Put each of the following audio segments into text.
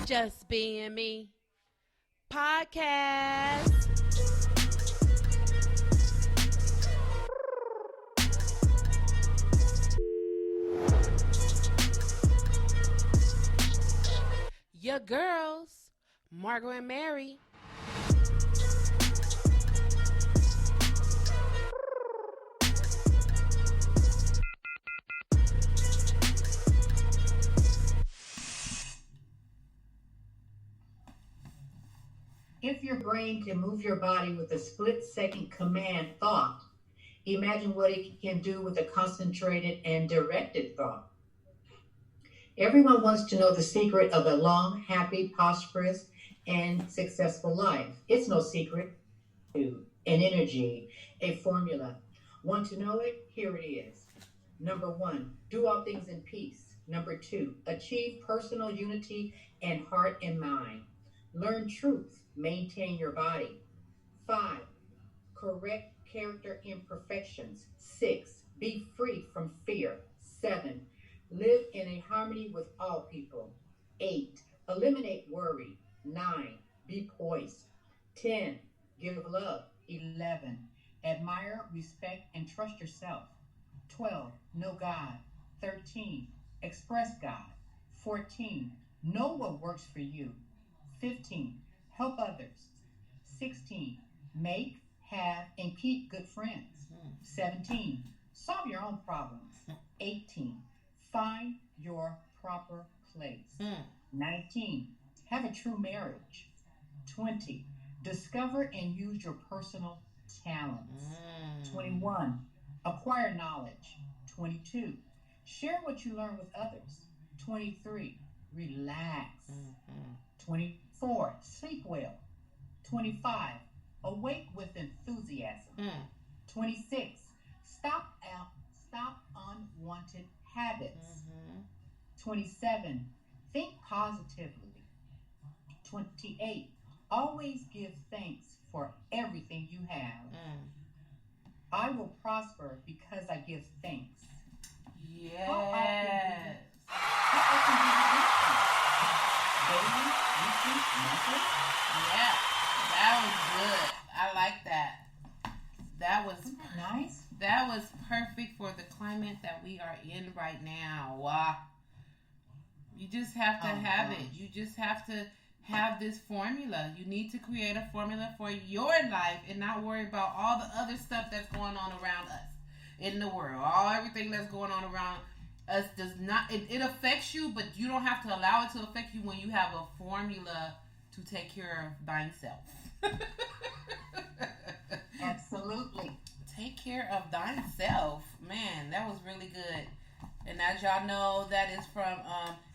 Just Being Me podcast. Your girls, Margot and Mary. If your brain can move your body with a split-second command thought, imagine what it can do with a concentrated and directed thought. Everyone wants to know the secret of a long, happy, prosperous, and successful life. It's no secret. An energy, a formula. Want to know it? Here it is. Number one, do all things in peace. Number two, achieve personal unity and heart and mind. Learn truth. Maintain your body. Five, correct character imperfections. Six, be free from fear. Seven, live in a harmony with all people. Eight, eliminate worry. Nine, be poised. 10, give love. 11, admire, respect, and trust yourself. 12, know God. 13, express God. 14, know what works for you. 15, help others. 16, make, have, and keep good friends. 17, solve your own problems. 18, find your proper place. 19, have a true marriage. 20, discover and use your personal talents. 21, acquire knowledge. 22, share what you learn with others. 23, relax. 24, sleep well. 25, awake with enthusiasm. 26, stop unwanted habits. 27, think positively. 28, always give thanks for everything you have. I will prosper because I give thanks. Yes. How often do you give thanks? Daily, weekly, monthly? Yeah, that was good. I like that. That was Isn't that nice? That was perfect for the climate that we are in right now. Wow. You just have to have it. You just have to have this formula. You need to create a formula for your life and not worry about all the other stuff that's going on around us in the world. Everything that's going on around us does not, it affects you, but you don't have to allow it to affect you when you have a formula to take care of thine self. Absolutely. Take care of thine self. Man, that was really good. And as y'all know, that is from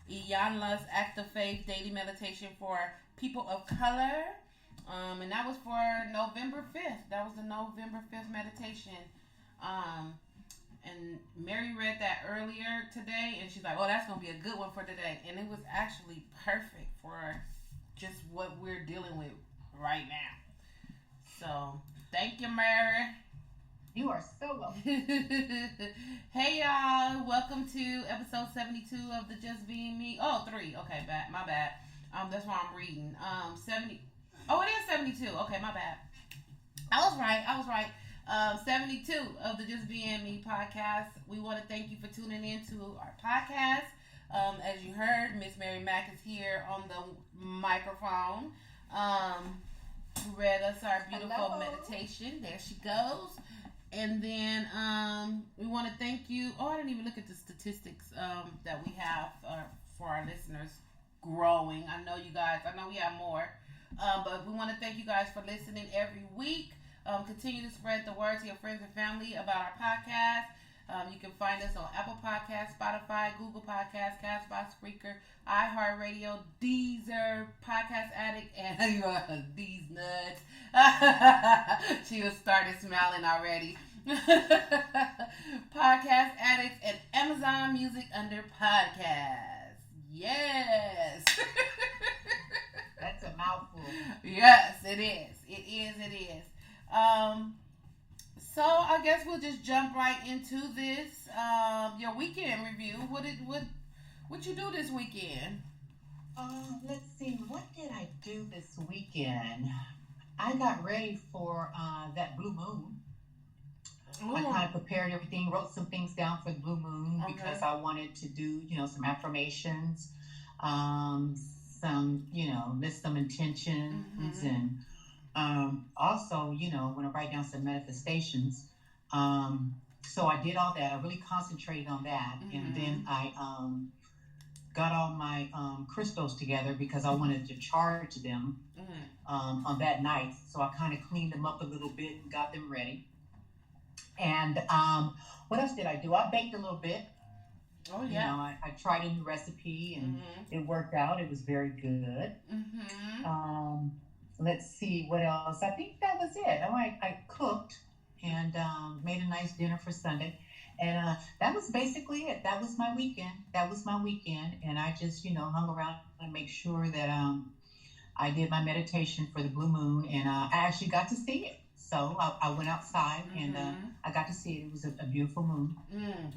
Iyanla's Act of Faith Daily Meditation for People of Color. And that was for November 5th. That was the November 5th meditation. And Mary read that earlier today, and she's like, oh, that's going to be a good one for today. And it was actually perfect for just what we're dealing with right now. So, thank you, Mary. You are so welcome. Hey, y'all. Welcome to episode 72 of the Just Being Me. Oh, 3. Okay, my bad. That's why I'm reading. 70. Oh, it is 72. Okay, my bad. I was right. 72 of the Just Being Me podcast. We want to thank you for tuning in to our podcast. As you heard, Miss Mary Mack is here on the microphone. Who read us our beautiful meditation. There she goes. And then we want to thank you. Oh, I didn't even look at the statistics that we have for our listeners growing. I know we have more. But we want to thank you guys for listening every week. Continue to spread the word to your friends and family about our podcast. You can find us on Apple Podcasts, Spotify, Google Podcasts, Castbox, Spreaker, iHeartRadio, Deezer, Podcast Addict, and these nuts. She was started smiling already. Podcast Addicts and Amazon Music under Podcast. Yes. That's a mouthful. Yes, it is. It is. So I guess we'll just jump right into this. Your weekend review. What you do this weekend? Let's see. What did I do this weekend? I got ready for that blue moon. I Ooh, kind of prepared everything, wrote some things down for the blue moon because okay. I wanted to do, some affirmations, um, list some intentions, Mm-hmm. and also, want to write down some manifestations. So I did all that. I really concentrated on that, and then Mm-hmm. I got all my crystals together because I wanted to charge them Mm-hmm. on that night. So I kind of cleaned them up a little bit and got them ready. And what else did I do? I baked a little bit. Oh yeah. I tried a new recipe and Mm-hmm. it worked out. It was very good. Mm-hmm. Um, let's see what else. I think that was it. I cooked and made a nice dinner for Sunday. And that was basically it. That was my weekend. That was my weekend. And I just, hung around and make sure that I did my meditation for the blue moon, and I actually got to see it. So I went outside and Mm-hmm. I got to see it. It was a beautiful moon,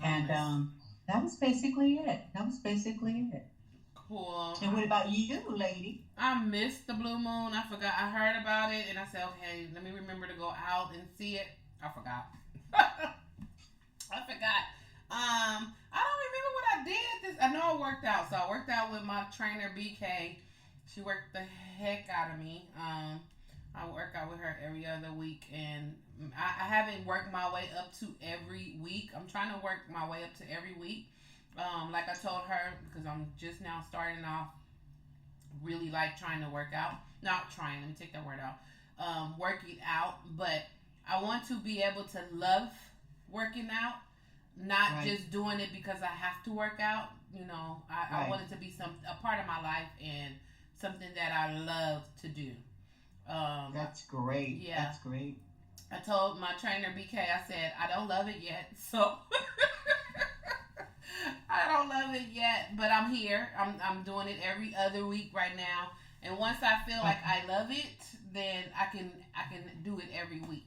and Nice. that was basically it. That was basically it. Cool. And what about you, lady? I missed the blue moon. I forgot. I heard about it and I said, okay, let me remember to go out and see it. I forgot. I forgot. I don't remember what I did. I know I worked out. So I worked out with my trainer BK. She worked the heck out of me. I work out with her every other week, and I haven't worked my way up to every week. I'm trying to work my way up to every week. Like I told her, because I'm just now starting off, really like trying to work out. Not trying. Let me take that word out. Working out, but I want to be able to love working out, not Right, just doing it because I have to work out. I right. want it to be a part of my life and something that I love to do. Um, That's great. yeah, That's great. I told my trainer BK, I said I don't love it yet, so I don't love it yet, but I'm here. I'm doing it every other week right now, and once I feel like Okay. I love it, then I can do it every week.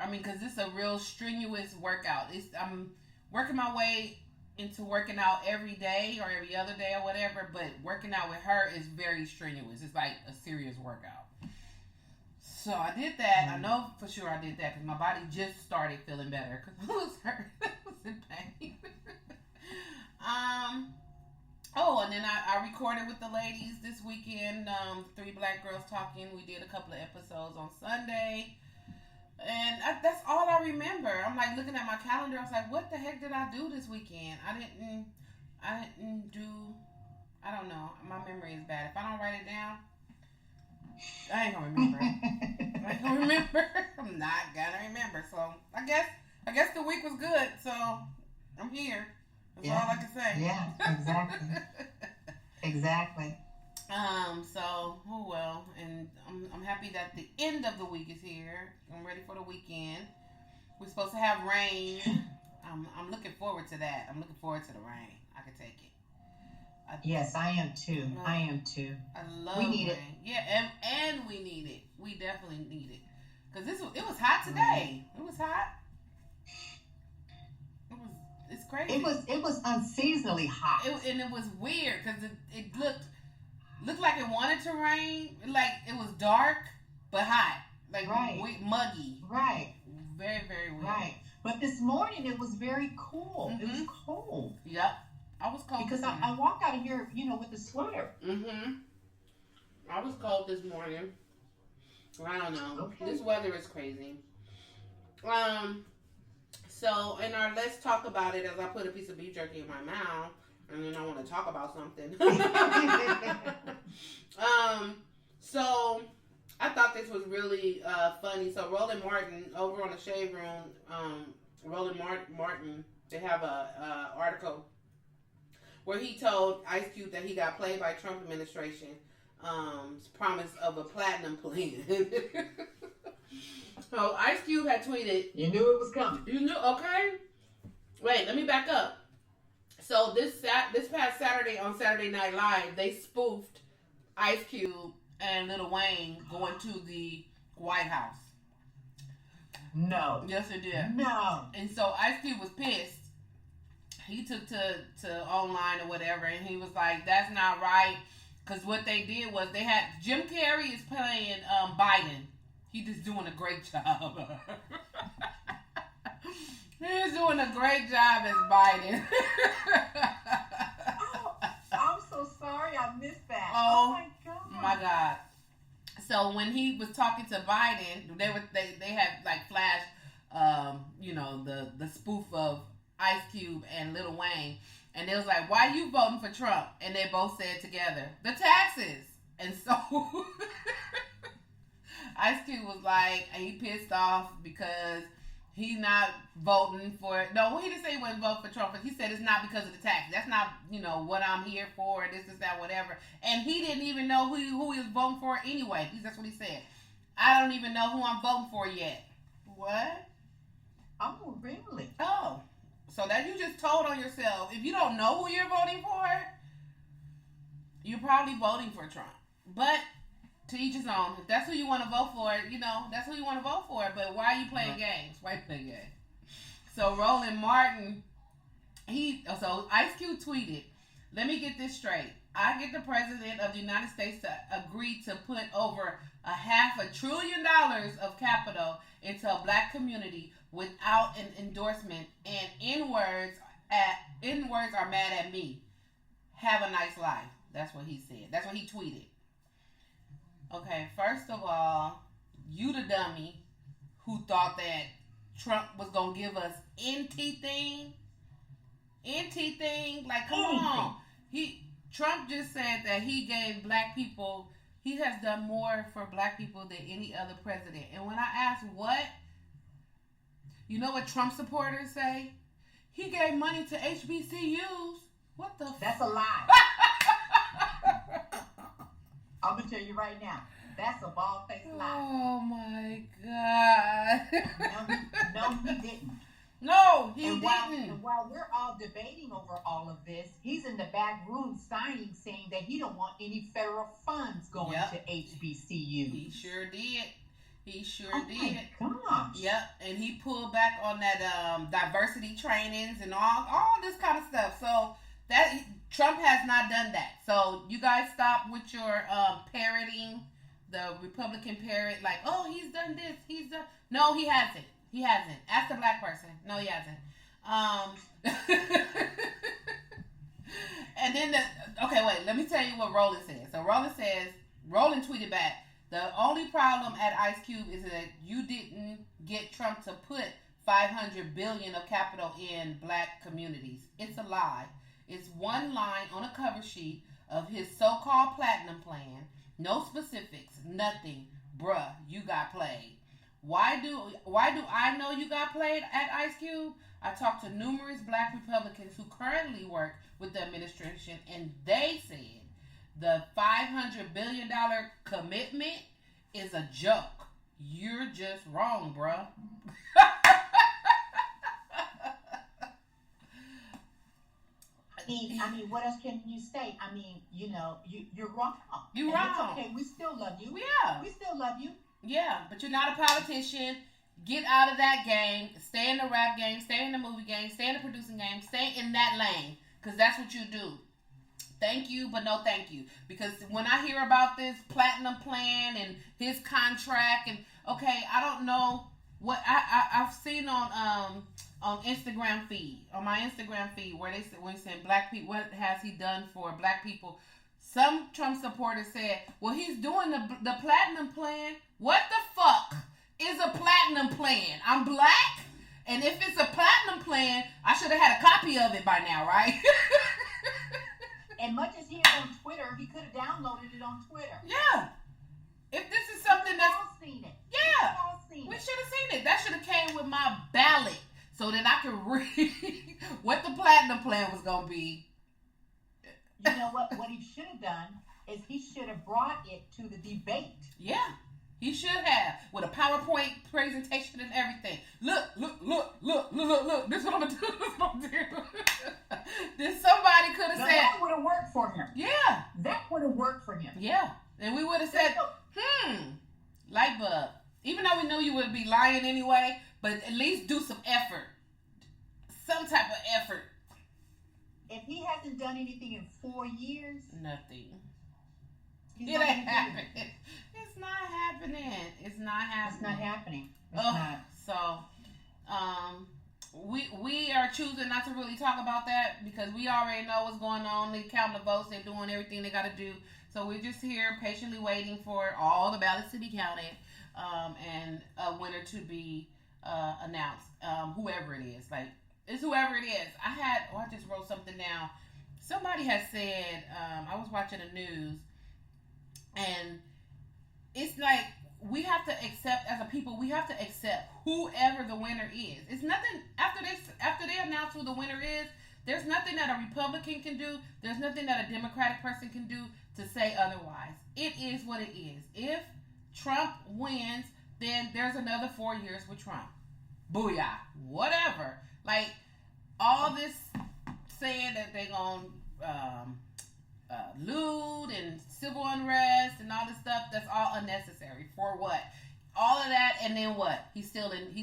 I mean, because it's a real strenuous workout. I'm working my way into working out every day or every other day or whatever, but working out with her is very strenuous. It's like a serious workout. So I did that. I Mm. know for sure I did that because my body just started feeling better because I was hurt. I was in pain. um. Oh, and then I recorded with the ladies this weekend. Three Black Girls Talking. We did a couple of episodes on Sunday. And that's all I remember. I'm like looking at my calendar. I was like, "What the heck did I do this weekend? I didn't do. I don't know. My memory is bad. If I don't write it down, I ain't gonna remember. I ain't gonna remember. I'm not gonna remember. So I guess the week was good. So I'm here. That's all Yeah, I can yeah, exactly, say. exactly. So, oh well, and I'm happy that the end of the week is here. I'm ready for the weekend. We're supposed to have rain. I'm looking forward to that. I'm looking forward to the rain. I can take it. I, Yes, I am too. I oh, am too. I We love need it. rain. Yeah, and we need it. We definitely need it. Cause it was hot Right. today. It was hot. It was it's It crazy. was it was unseasonably hot. And it was weird because it looked like it wanted to rain. Like it was dark but hot, like Right, muggy. right, Very very weird. right. But this morning it was very cool. It was Mhm. cold Yep. I was cold because this I morning. walked out of here, with a sweater. Mhm. I was cold this morning. I don't know. Okay. This weather is crazy. Um. So in our let's talk about it, as I put a piece of beef jerky in my mouth, and then I want to talk about something. um. So I thought this was really funny. So Roland Martin over on the Shade Room, Roland Martin, they have a article where he told Ice Cube that he got played by Trump administration. Promise of a platinum plan. So Ice Cube had tweeted, You knew it was coming. "You knew, okay? Wait, let me back up. So this past Saturday on Saturday Night Live, they spoofed Ice Cube and Lil Wayne going to the White House. No, Yes, it did. no. And so Ice Cube was pissed. He took to online or whatever, and he was like, "That's not right. Because what they did was they had Jim Carrey is playing Biden. He just doing a great job. He's doing a great job as Biden. Oh, I'm so sorry I missed that. Oh my God. My God. So when he was talking to Biden, they had like flash, the spoof of Ice Cube and Lil Wayne, and they was like, "Why you voting for Trump?" And they both said together, "The taxes." And so Ice Cube was like, he pissed off because he not voting for. No, he didn't say he wasn't voting for Trump, but he said it's not because of the tax. That's not what I'm here for. This is that whatever. And he didn't even know who he was voting for anyway. That's what he said. I don't even know who I'm voting for yet. What? Oh, really? Oh, so that you just told on yourself. If you don't know who you're voting for, you're probably voting for Trump. But to each his own. If that's who you want to vote for, that's who you want to vote for. But why are you playing games? Why are you playing games? So Roland Martin, so Ice Cube tweeted, "Let me get this straight. I get the president of the United States to agree to put over $500 billion of capital into a black community without an endorsement, and N-words are mad at me. Have a nice life." That's what he said. That's what he tweeted. Okay, first of all, you the dummy who thought that Trump was going to give us anything. Like, come on. Trump just said that he gave black people, he has done more for black people than any other president. And when I asked what, you know what Trump supporters say? He gave money to HBCUs. What the That's a lie. I'm going to tell you right now. That's a bald-faced lie. Oh, my God. No, he didn't. No, he didn't. And while we're all debating over all of this, he's in the back room signing, saying that he don't want any federal funds going to HBCUs. He sure did. Oh my gosh. Yep, and he pulled back on that diversity trainings and all this kind of stuff. So that Trump has not done that. So you guys stop with your parroting, the Republican parrot, like, oh, he's done this, he's done. No, he hasn't. He hasn't. Ask the black person. No, he hasn't. And then let me tell you what Roland said. So Roland tweeted back, "The only problem at Ice Cube is that you didn't get Trump to put $500 billion of capital in black communities. It's a lie. It's one line on a cover sheet of his so-called platinum plan. No specifics, nothing. Bruh, you got played. Why do I know you got played at Ice Cube? I talked to numerous black Republicans who currently work with the administration, and they said the $500 billion commitment is a joke. You're just wrong, bruh." I mean, what else can you say? I mean, you're wrong. You're wrong. It's okay. We still love you. Yeah. We still love you. Yeah, but you're not a politician. Get out of that game. Stay in the rap game. Stay in the movie game. Stay in the producing game. Stay in that lane, because that's what you do. Thank you, but no thank you. Because when I hear about this platinum plan and his contract, and okay, I don't know what I've seen on Instagram feed, on my Instagram feed, where they said black people, what has he done for black people? Some Trump supporters said, well, he's doing the platinum plan. What the fuck is a platinum plan? I'm black, and if it's a platinum plan, I should have had a copy of it by now, right? And much as he is on Twitter, he could have downloaded it on Twitter. Yeah. If this is something that's... We've all seen it. Yeah. We've all seen We it. should have seen it. That should have came with my ballot so that I could read what the platinum plan was going to be. You know what? What he should have done is he should have brought it to the debate. Yeah. He should have, with a PowerPoint presentation and everything. Look. This is what I'm going to do. This is what I'm going to do. Then somebody could have said. That would have worked for him. Yeah. That would have worked for him. Yeah. And we would have said, light bulb. Even though we knew you would be lying anyway, but at least do some effort. Some type of effort. If he hasn't done anything in 4 years. Nothing. He's It not ain't gonna do it. happening. It's not happening. It's not happening. It's not happening. It's Ugh. not. So, we are choosing not to really talk about that because we already know what's going on. They count the votes. They're doing everything they got to do. So we're just here patiently waiting for all the ballots to be counted, and a winner to be announced. Whoever it is, like it's whoever it is. I just wrote something down. Somebody has said, I was watching the news, and it's like we have to accept as a people. We have to accept whoever the winner is. It's nothing after they announce who the winner is. There's nothing that a Republican can do. There's nothing that a Democratic person can do to say otherwise. It is what it is. If Trump wins, then there's another 4 years with Trump. Booyah. Whatever. Like all this saying that they're going loot and civil unrest and all this stuff, that's all unnecessary. For what? All of that, and then what? He's still in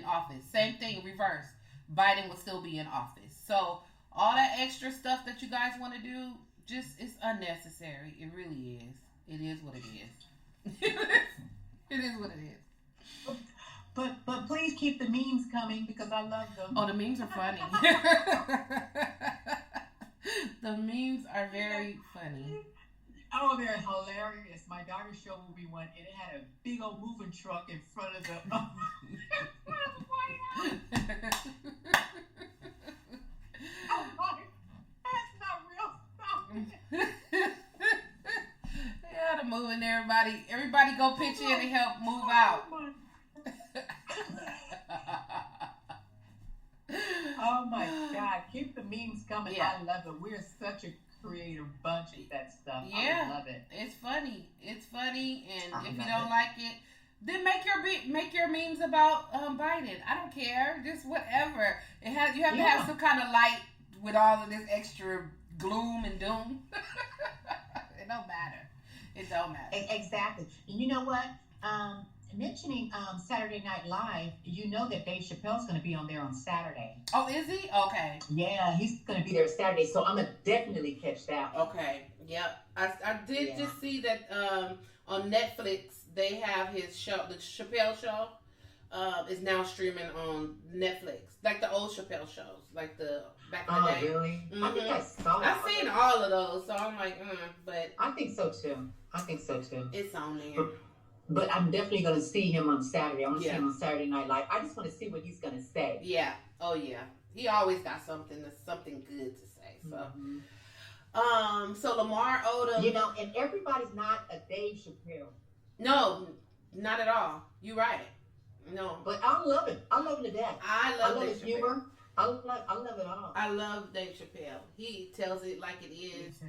office. Same thing, reverse. Biden will still be in office. So all that extra stuff that you guys want to do, just it's unnecessary. It really is. It is what it is. It is what it is. But please keep the memes coming because I love them. Oh, the memes are funny. The memes are very funny. Oh, they're hilarious. My daughter's show will be one, and it had a big old moving truck in front of the. I'm like, that's not real stuff. Yeah, the moving everybody go pitch in and help move out. Oh my God, keep the memes coming. Yeah. I love it. We're such a creative bunch of that stuff. Yeah, I love it. It's funny. It's funny, and I if you love don't it. like it, then make your memes about Biden. I don't care. Just whatever. You have to have some kind of light with all of this extra gloom and doom. It don't matter. It don't matter. Exactly. And you know what? Mentioning Saturday Night Live, you know that Dave Chappelle's going to be on there on Saturday. Oh, is he? Okay. Yeah, he's going to be there Saturday, so I'm going to definitely catch that one. Okay. Yep. I did just see that on Netflix they have his show, the Chappelle Show, is now streaming on Netflix, like the old Chappelle shows, like the back in the day. Oh, really? Mm-hmm. I think I saw it. I've seen all of those, so I'm like, but I think so too. it's on there. But I'm definitely going to see him on Saturday. I want to see Yeah. him on Saturday Night Live. I just want to see what he's going to say. Yeah. Oh yeah. He always got something good to say. So, so Lamar Odom. You know, and everybody's not a Dave Chappelle. No, not at all. You're right. No. But I love it. I love it to death. I love his Dave Chappelle. humor. I love it all. I love Dave Chappelle. He tells it like it is,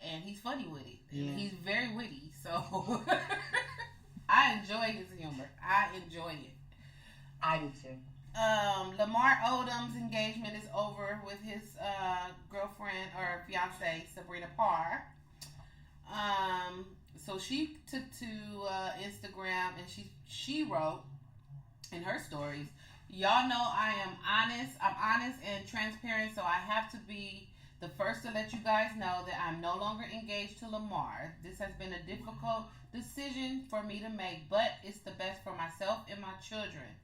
and he's funny with it. Yeah. He's very witty, so I enjoy his humor. I enjoy it. I do too. Lamar Odom's engagement is over with his girlfriend or fiance Sabrina Parr. So she took to Instagram and she wrote in her stories, y'all know I am honest. I'm honest and transparent, so I have to be the first to let you guys know that I'm no longer engaged to Lamar. This has been a difficult decision for me to make, but it's the best for myself and my children.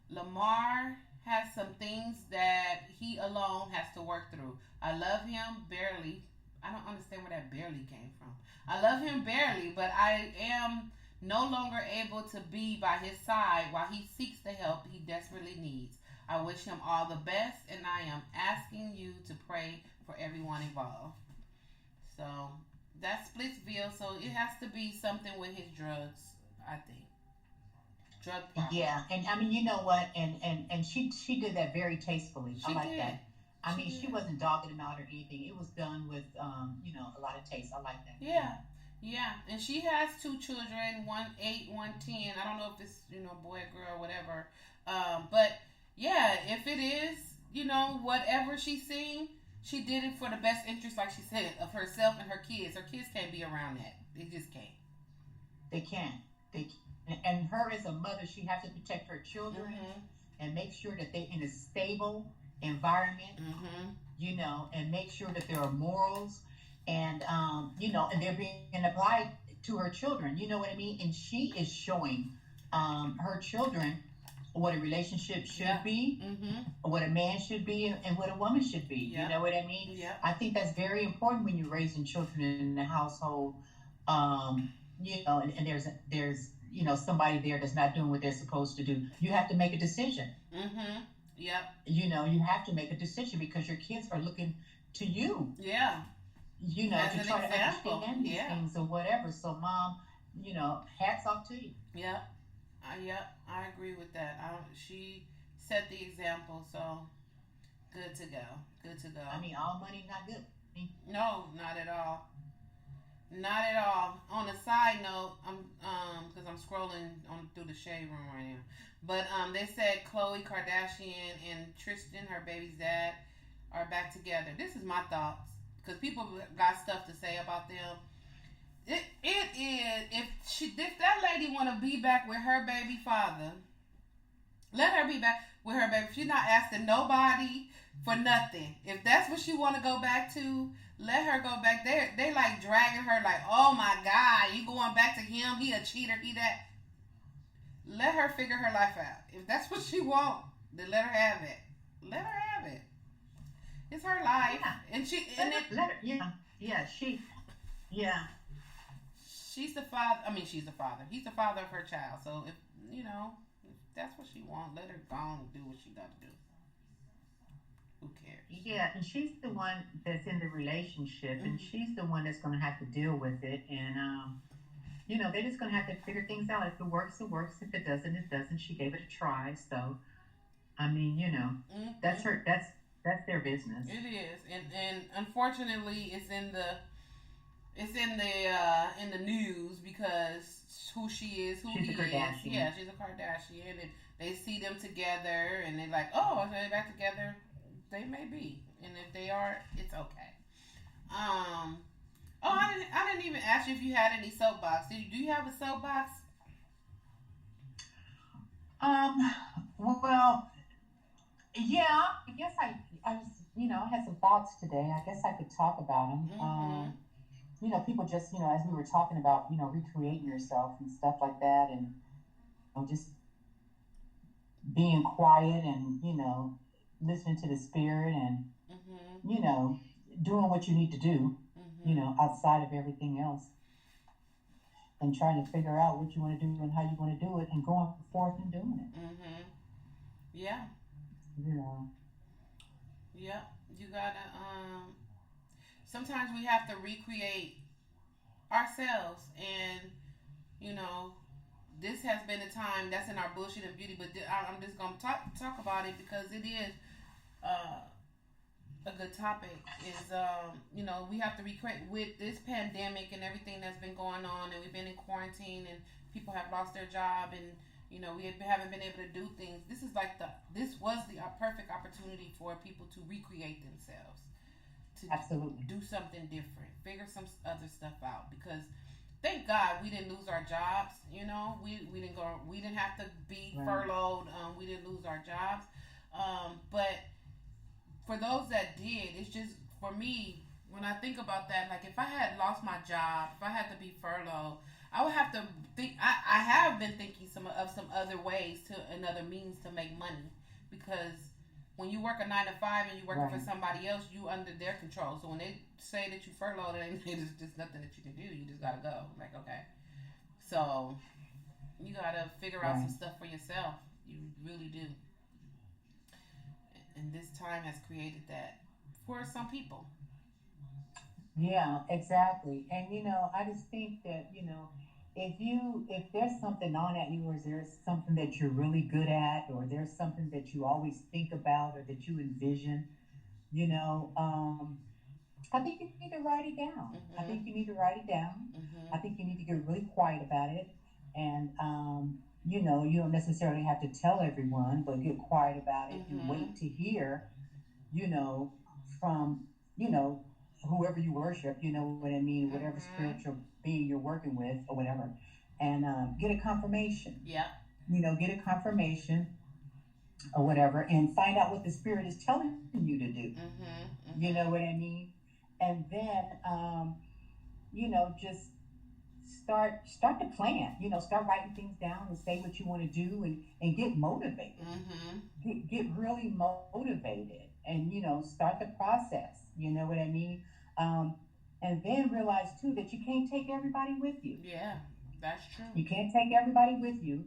Lamar has some things that he alone has to work through. I love him barely. I don't understand where that barely came from. I love him barely, but I am no longer able to be by his side while he seeks the help he desperately needs. I wish him all the best, and I am asking you to pray for everyone involved. So that's Splitsville, so it has to be something with his drugs, I think. Drug problem. Yeah, and I mean, you know what? And she did that very tastefully. She I like did. that. I mean, she wasn't dogging him out or anything. It was done with, a lot of taste. I like that. Yeah, and she has 2 children, 1 8, 1 10. I don't know if it's boy or girl or whatever. But yeah, if it is whatever she's seeing, she did it for the best interest, like she said, of herself and her kids. Her kids can't be around that. They just can't. They can't. And her as a mother, she has to protect her children and make sure that they're in a stable environment, and make sure that there are morals. And, and they're being applied to her children. You know what I mean? And she is showing her children what a relationship should Yeah. be, Mm-hmm. what a man should be, and what a woman should be. You Yep. know what I mean? Yep. I think that's very important when you're raising children in the household. And there's somebody there that's not doing what they're supposed to do. You have to make a decision. Mm-hmm. Yep. You have to make a decision because your kids are looking to you. Yeah. As To an try to example. understand these Yeah. things or whatever. So, mom, hats off to you. Yep. Yep. I agree with that. She set the example, so good to go. Good to go. I mean, all money not good. No, not at all. Not at all. On a side note, because I'm scrolling on through the shade room right now. But they said Khloe Kardashian and Tristan, her baby's dad, are back together. This is my thoughts because people got stuff to say about them. It is if that lady want to be back with her baby father, let her be back with her baby. She's not asking nobody for nothing. If that's what she want to go back to, let her go back there. They like dragging her like, oh my God, you going back to him? He a cheater. He that. Let her figure her life out. If that's what she want, then let her have it. Let her have it. It's her life, Yeah. and she Let her, yeah. she's the father. I mean, she's the father. He's the father of her child. So if that's what she wants, let her go and do what she got to do. Who cares? Yeah, and she's the one that's in the relationship, and she's the one that's going to have to deal with it. And they're just going to have to figure things out. If it works, it works. If it doesn't, it doesn't. She gave it a try, so I mean, that's her. That's their business. It is, and unfortunately, in the news because who she is, who she's he a Kardashian. is. Yeah, she's a Kardashian, and they see them together, and they're like, oh, are they back together? They may be, and if they are, it's okay. Oh, I didn't even ask you if you had any soapbox. Do you have a soapbox? Um, well, yeah, I guess I was, I had some thoughts today. I guess I could talk about them. Mm-hmm. People just, as we were talking about, recreating yourself and stuff like that, and just being quiet and, listening to the spirit and, Mm-hmm. doing what you need to do, Mm-hmm. outside of everything else and trying to figure out what you want to do and how you want to do it and going forth and doing it. Mm-hmm. Yeah. You know. Yeah. You gotta sometimes we have to recreate ourselves and you know this has been a time that's in our bullshit and beauty, but I'm just gonna talk about it because it is uh, a good topic. Is we have to recreate with this pandemic and everything that's been going on, and we've been in quarantine, and people have lost their job, and we haven't been able to do things. This was the perfect opportunity for people to recreate themselves, to Absolutely. do something different, figure some other stuff out because thank God we didn't lose our jobs. We didn't have to be Right. furloughed. We didn't lose our jobs. But for those that did, it's just for me when I think about that. Like if I had lost my job, if I had to be furloughed, I would have to think. I have been thinking some other ways to another means to make money because when you work a 9 to 5 and you're working Right. for somebody else, you under their control. So when they say that you furloughed, there's just nothing that you can do. You just gotta go. Like okay, so you gotta figure out some Right. stuff for yourself. You really do. And this time has created that for some people. Yeah, exactly. And I just think that, if there's something on at you or there's something that you're really good at or there's something that you always think about or that you envision, you know, um, I think you need to write it down. I Mhm. think you need to write it down. I Mhm. think you need to get really quiet about it. And, you don't necessarily have to tell everyone, but get quiet about it and Mhm. wait to hear, you know, from, you know, whoever you worship, you know what I mean, whatever Mhm. spiritual being you're working with or whatever. And get a confirmation, Yep. get a confirmation or whatever and find out what the spirit is telling you to do. Mhm. You know Mhm. what I mean? And then, just start to plan. Start writing things down and say what you want to do, and get motivated. Mm-hmm. Get really motivated, and start the process. You know what I mean? Um, and then realize too that you can't take everybody with you. Yeah, that's true. You can't take everybody with you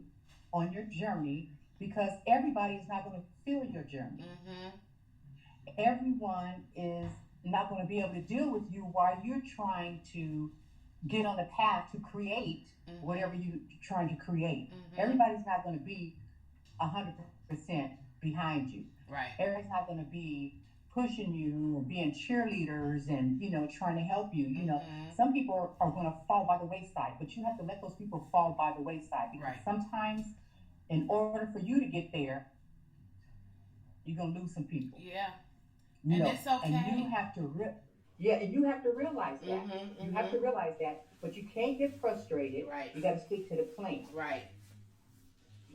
on your journey, because everybody is not going to feel your journey. Mm-hmm. Everyone is not going to be able to deal with you while you're trying to get on the path to create whatever you're trying to create. Everybody's not going to be 100% behind you. Right. Everybody's not going to be pushing you and being cheerleaders and trying to help you. Some people are going to fall by the wayside, but you have to let those people fall by the wayside, because sometimes in order for you to get there, you're going to lose some people. Yeah. And it's okay. And you have to and you have to realize that. You have to realize that, but you can't get frustrated. Right. You got to stick to the plan. Right.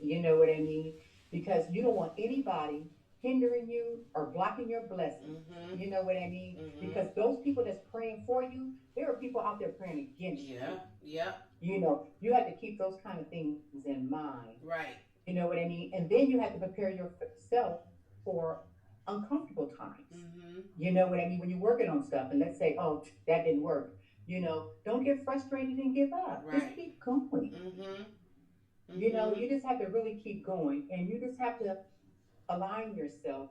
You know what I mean? Because you don't want anybody hindering you or blocking your blessings. You know what I mean? Because those people that's praying for you, there are people out there praying against you. Yeah. You have to keep those kind of things in mind. Right. You know what I mean? And then you have to prepare yourself for uncomfortable times. You know what I mean? When you're working on stuff and let's say, oh, that didn't work. Don't get frustrated and give up. Right. Just keep going. You just have to really keep going, and you just have to align yourself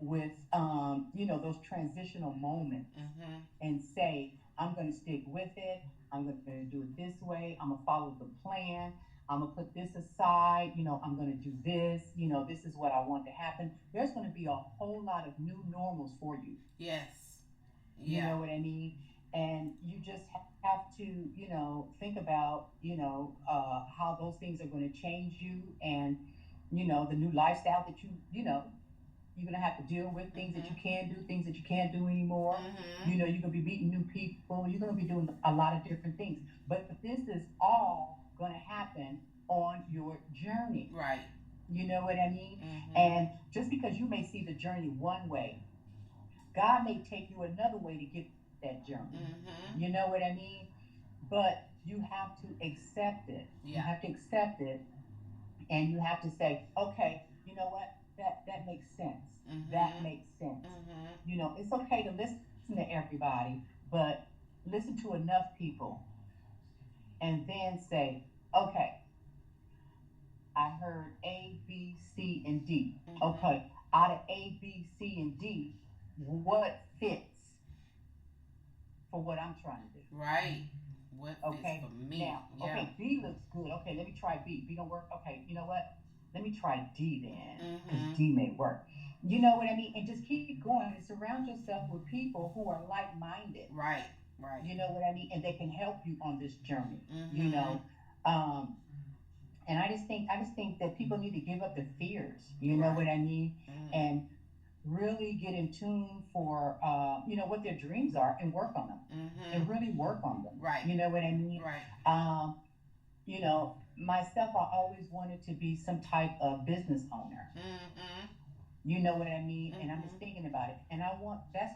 with those transitional moments, and say, I'm going to stick with it. I'm going to do it this way. I'm going to follow the plan. I'm going to put this aside. I'm going to do this. This is what I want to happen. There's going to be a whole lot of new normals for you. Yes. Yeah. You know what I mean? And you just have to, think about, how those things are going to change you, and, the new lifestyle that you're going to have to deal with, things that you can do, things that you can't do anymore. You're going to be meeting new people. You're going to be doing a lot of different things. But this is all going to happen on your journey. Right. You know what I mean? And just because you may see the journey one way, God may take you another way to get that journey. You know what I mean? But you have to accept it. Yeah. You have to accept it, and you have to say, okay, you know what? That makes sense. That makes sense. It's okay to listen to everybody, but listen to enough people, and then say, okay, I heard A, B, C, and D. Okay, out of A, B, C, and D, what fits for what I'm trying to do? Right. What fits for me? Now, okay, B looks good. Okay, let me try B. B don't work. Okay, you know what? Let me try D then, because D may work. You know what I mean? And just keep going and surround yourself with people who are like-minded. Right. You know what I mean? And they can help you on this journey. And I just think that people need to give up their fears. You know what I mean? And really get in tune for what their dreams are, and work on them. And really work on them. Right. You know what I mean? Right. Myself, I always wanted to be some type of business owner. You know what I mean? And I'm just thinking about it. And that's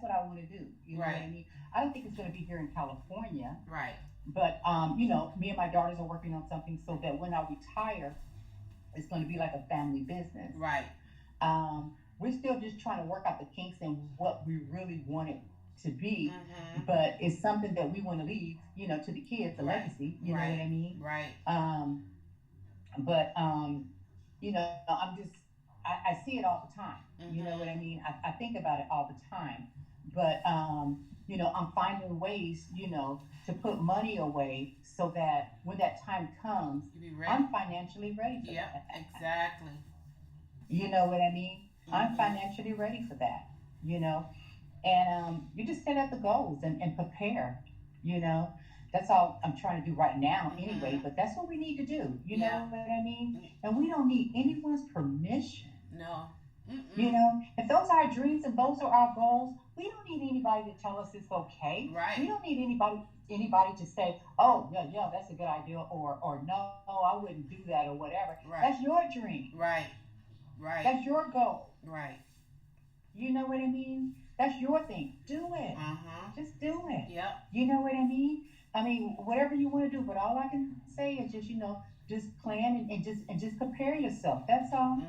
what I want to do. You know what I mean? I don't think it's going to be here in California. Right. But, me and my daughters are working on something so that when I retire, it's going to be like a family business. Right. We're still just trying to work out the kinks and what we really want it to be. But it's something that we want to leave, to the kids, the legacy. You know what I mean? Right. I see it all the time. You know what I mean? I think about it all the time. But, I'm finding ways, to put money away so that when that time comes, I'm financially ready for that. Exactly. You know what I mean? I'm financially ready for that, And you just set up the goals and prepare, That's all I'm trying to do right now anyway, but that's what we need to do. You know what I mean? And we don't need anyone's permission. No. If those are our dreams and those are our goals, we don't need anybody to tell us it's okay. Right. We don't need anybody to say, oh, yeah, that's a good idea, or no, I wouldn't do that, or whatever. Right. That's your dream. Right. That's your goal. Right. You know what I mean? That's your thing. Do it. Just do it. Yep. You know what I mean? I mean, whatever you want to do. But all I can say is just, just plan and just prepare yourself. That's all.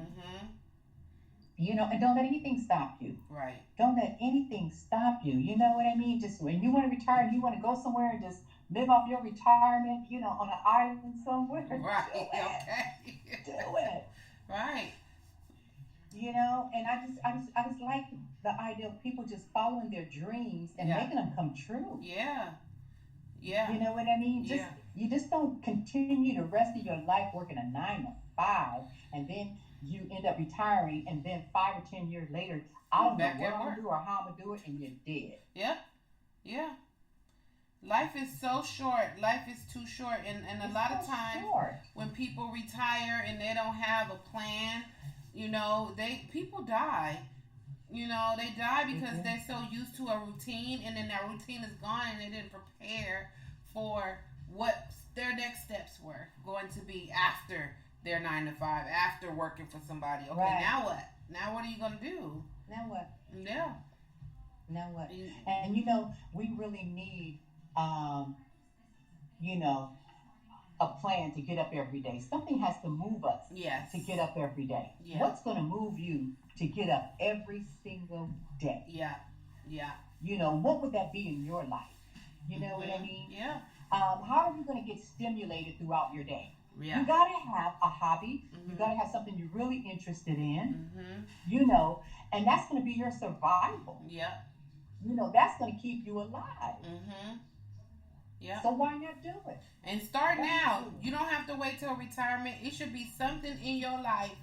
And don't let anything stop you. Right. Don't let anything stop you. You know what I mean? Just when you want to retire, you want to go somewhere and just live off your retirement, on an island somewhere. Right. Do it. Okay. Do it. Right. And I just like the idea of people just following their dreams and making them come true. Yeah. Yeah. You know what I mean? You just don't continue the rest of your life working a 9 to 5 and then you end up retiring, and then 5 or 10 years later, I don't know what I'm gonna do or how I'm gonna do it, and you're dead. Yeah. Yeah. Life is so short. Life is too short, and a lot of times when people retire and they don't have a plan, people die. They die because they're so used to a routine, and then that routine is gone, and they didn't prepare for what their next steps were going to be after their 9 to 5, after working for somebody. Okay, right. Now what? Now what are you gonna do? Now what? Yeah. Now what? And we really need, a plan to get up every day. Something has to move us. Yes. To get up every day. Yeah. What's gonna move you to get up every single day? Yeah. Yeah. What would that be in your life? You know what I mean? Yeah. How are you gonna get stimulated throughout your day? Yeah. You gotta have a hobby. You gotta have something you're really interested in. And that's gonna be your survival. Yeah. That's gonna keep you alive. Yeah. So why not do it? And start now. You don't have to wait till retirement. It should be something in your life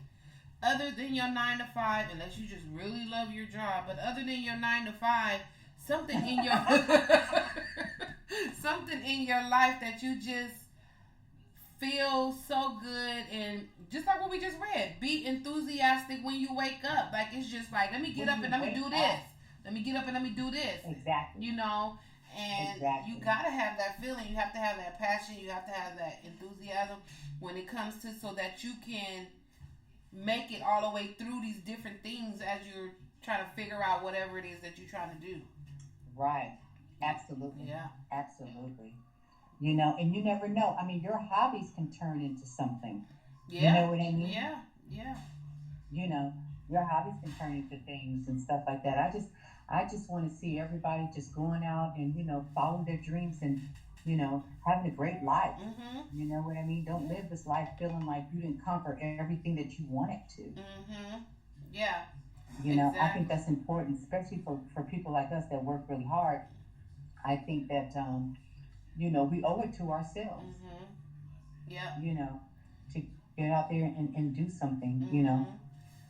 other than your 9 to 5, unless you just really love your job. But other than your 9 to 5, something in your something in your life that you just feel so good, and just like what we just read, be enthusiastic when you wake up. Like, it's just like, let me get up and let me do this. Let me get up and let me do this. Exactly. And you gotta have that feeling. You have to have that passion. You have to have that enthusiasm when it comes to, so that you can make it all the way through these different things as you're trying to figure out whatever it is that you're trying to do. Right. Absolutely. Yeah. Absolutely. And you never know. I mean, your hobbies can turn into something. Yeah. You know what I mean? Yeah. Yeah. Your hobbies can turn into things and stuff like that. I just want to see everybody just going out and, following their dreams and, having a great life. You know what I mean? Don't live this life feeling like you didn't conquer everything that you wanted to. Yeah. Exactly. I think that's important, especially for people like us that work really hard. I think that, we owe it to ourselves. Yeah. To get out there and do something,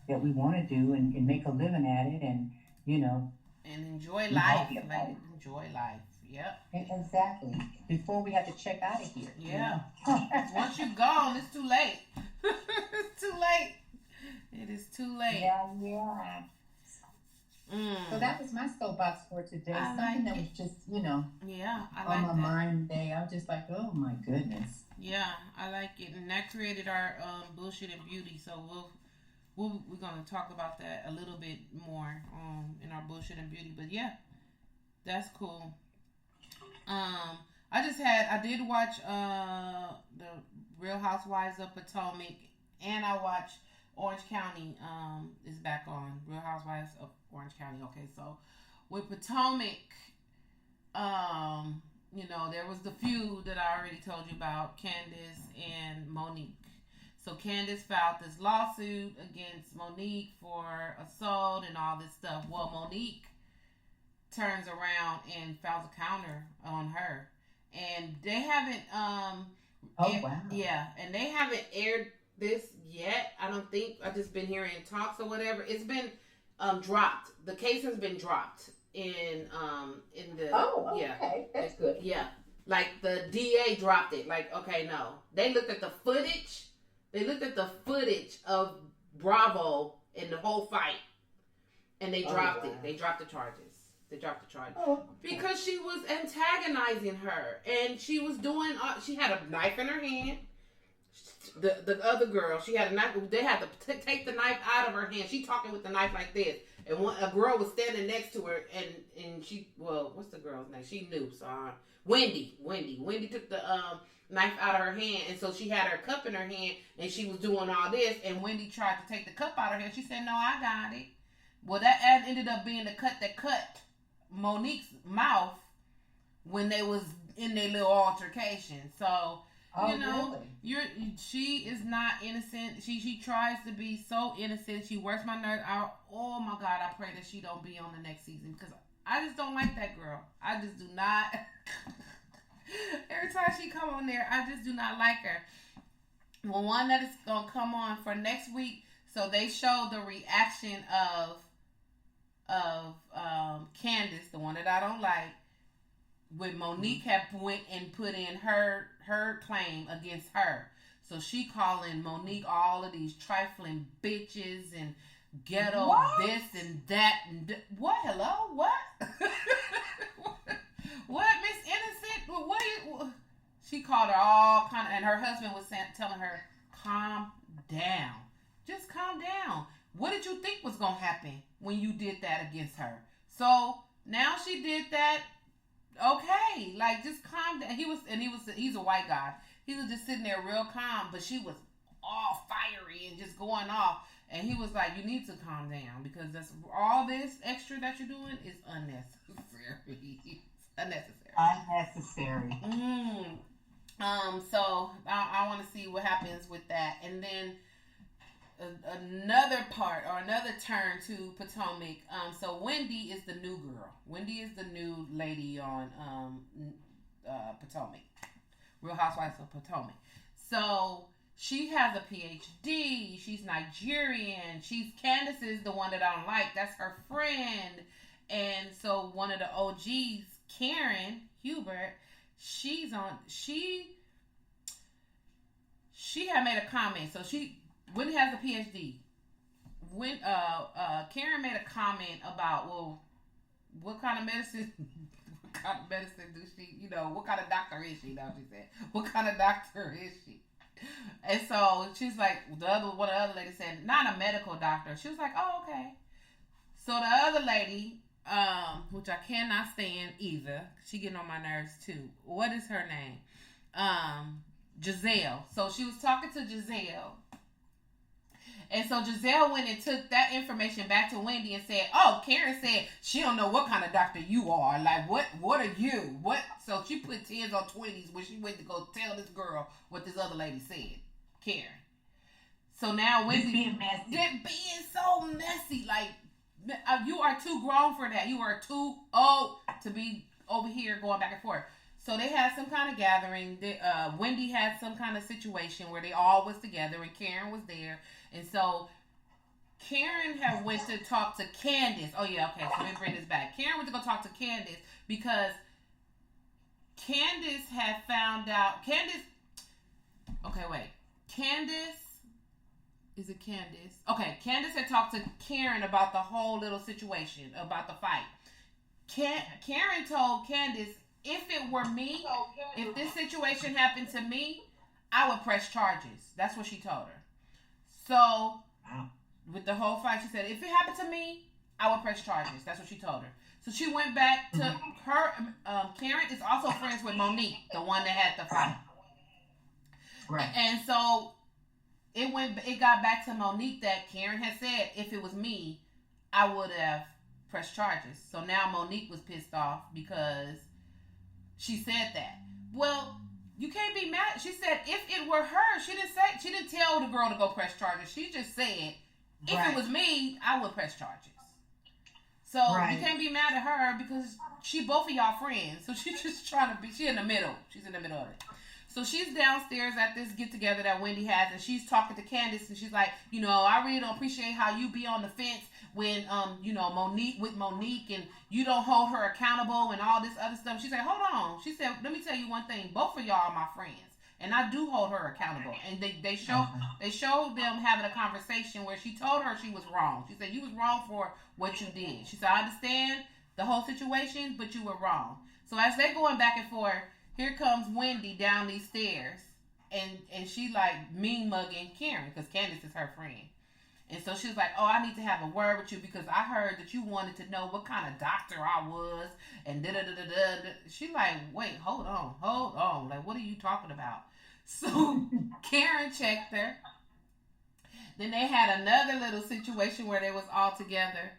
that we want to do and make a living at it and, and enjoy life. Enjoy life. Yep. Exactly. Before we have to check out of here. Yeah. Once you're gone, it's too late. It's too late. It is too late. Yeah. So that was my soapbox for today. Something that was just, on my mind today. I was just like, oh my goodness. Yeah, I like it. And that created our bullshit and beauty. So we're going to talk about that a little bit more in our bullshit and beauty. But yeah, that's cool. I did watch the Real Housewives of Potomac, and I watched Orange County is back on. Real Housewives of Orange County. Okay, so with Potomac, there was the feud that I already told you about, Candace and Monique. So Candace filed this lawsuit against Monique for assault and all this stuff. Well, Monique turns around and files a counter on her. And they haven't and they haven't aired this yet. I don't think. I've just been hearing talks or whatever. It's been dropped. The case has been dropped in the okay. That's good. Yeah. Like the DA dropped it. Like, okay, no. They looked at the footage. They looked at the footage of Bravo in the whole fight, and they dropped it. They dropped the charges. Because she was antagonizing her, and she was doing. She had a knife in her hand. The other girl, she had a knife. They had to take the knife out of her hand. She talking with the knife like this, and a girl was standing next to her, and she, well, what's the girl's name? She knew. So Wendy took the knife out of her hand, and so she had her cup in her hand, and she was doing all this, and Wendy tried to take the cup out of her hand. She said, "No, I got it." Well, that ended up being the cut that cut Monique's mouth when they was in their little altercation. So. You know, really? She is not innocent. She tries to be so innocent. She works my nerves out. Oh my God, I pray that she don't be on the next season because I just don't like that girl. I just do not. Every time she come on there, I just do not like her. Well, one that is gonna come on for next week. So they showed the reaction of Candace, the one that I don't like. When Monique had went and put in her claim against her. So she calling Monique all of these trifling bitches and ghetto this and that. And what? Hello? What? What, Miss Innocent? What are you? She called her all kind of, and her husband was telling her, calm down. Just calm down. What did you think was going to happen when you did that against her? So now she did that. Okay, like just calm down. He's a white guy. He was just sitting there real calm, but she was all fiery and just going off. And he was like, "You need to calm down because that's all this extra that you're doing is unnecessary. Unnecessary. So I want to see what happens with that, and then another part or another turn to Potomac. So Wendy is the new girl. Wendy is the new lady on Potomac, Real Housewives of Potomac. So she has a PhD. She's Nigerian. Candace is the one that I don't like. That's her friend. And so one of the OGs, Karen Hubert, she had made a comment. So Wendy has a PhD. When Karen made a comment about, well, what kind of medicine do she, what kind of doctor is she? She said, what kind of doctor is she? And so she's like, one of the other ladies said, not a medical doctor. She was like, oh, okay. So the other lady, which I cannot stand either, she getting on my nerves too. What is her name? Giselle. So she was talking to Giselle. And so Giselle went and took that information back to Wendy and said, oh, Karen said she don't know what kind of doctor you are. Like, what are you? What? So she put 10s on 20s when she went to go tell this girl what this other lady said, Karen. So now Wendy being messy. Being so messy. Like, you are too grown for that. You are too old to be over here going back and forth. So they had some kind of gathering. Wendy had some kind of situation where they all was together and Karen was there. And so Karen had went to talk to Candace. Oh yeah, okay. So let me bring this back. Karen went to go talk to Candace because Candace had found out. Okay, wait. Is it Candace? Okay, Candace had talked to Karen about the whole little situation, about the fight. Karen told Candace, if it were me, if this situation happened to me, I would press charges. That's what she told her. So, with the whole fight, she said, if it happened to me, I would press charges. That's what she told her. So she went back to her. Karen is also friends with Monique, the one that had the fight. Right. And so it got back to Monique that Karen had said, if it was me, I would have pressed charges. So now Monique was pissed off because she said that. Well, you can't be mad. She said if it were her, she didn't tell the girl to go press charges. She just said, if it was me, I would press charges. So you can't be mad at her because both of y'all friends. So she's just trying to be, she's in the middle of it. So she's downstairs at this get together that Wendy has, and she's talking to Candace, and she's like, I really don't appreciate how you be on the fence when, Monique, and you don't hold her accountable and all this other stuff. She said, hold on. She said, let me tell you one thing. Both of y'all are my friends, and I do hold her accountable. And they showed them having a conversation where she told her she was wrong. She said, you was wrong for what you did. She said, I understand the whole situation, but you were wrong. So as they're going back and forth, here comes Wendy down these stairs, and she like mean mugging Karen because Candace is her friend. And so she was like, oh, I need to have a word with you because I heard that you wanted to know what kind of doctor I was. And da-da-da-da-da. She like, wait, hold on. Like, what are you talking about? So Karen checked her. Then they had another little situation where they was all together.